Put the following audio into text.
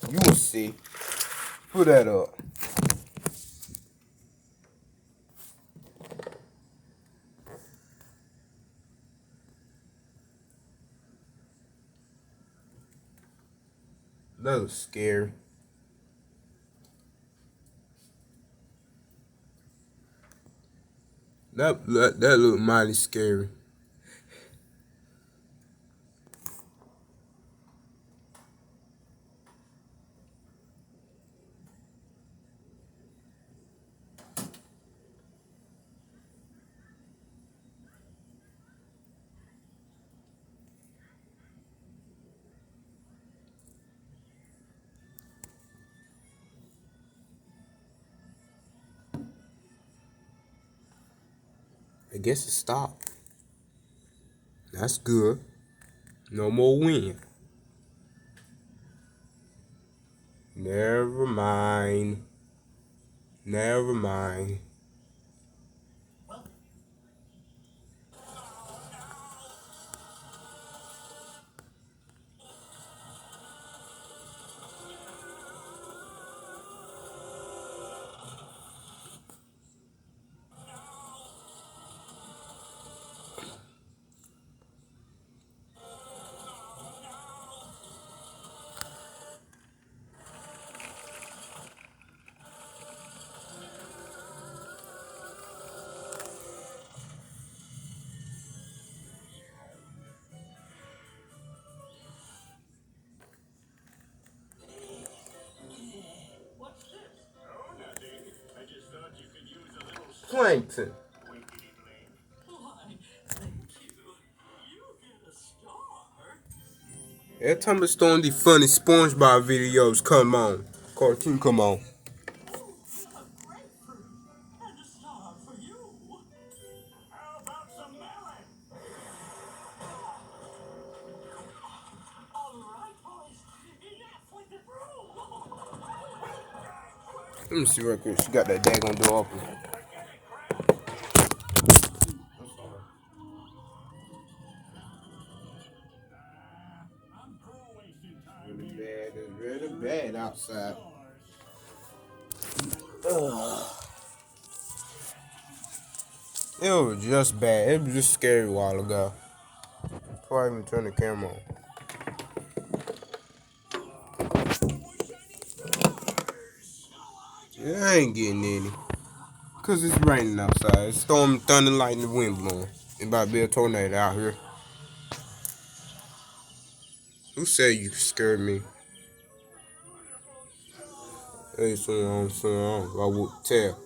You will see. Put that up. That was scary. That looked mighty scary. I guess it stopped. That's good. No more wind. Never mind. Never mind. Plankton. Every time it's throwing the funny SpongeBob videos, come on. Cartoon, come on. Let me see real quick. She got that daggone door open. Really bad. It's really bad outside. Ugh. It was just bad. It was just scary a while ago. Before I even turned the camera on. Yeah, I ain't getting any. Cause it's raining outside. It's storming, thunder, lightning, wind blowing. It about to be a tornado out here. Who said you scared me? Hey, something on. I would tell.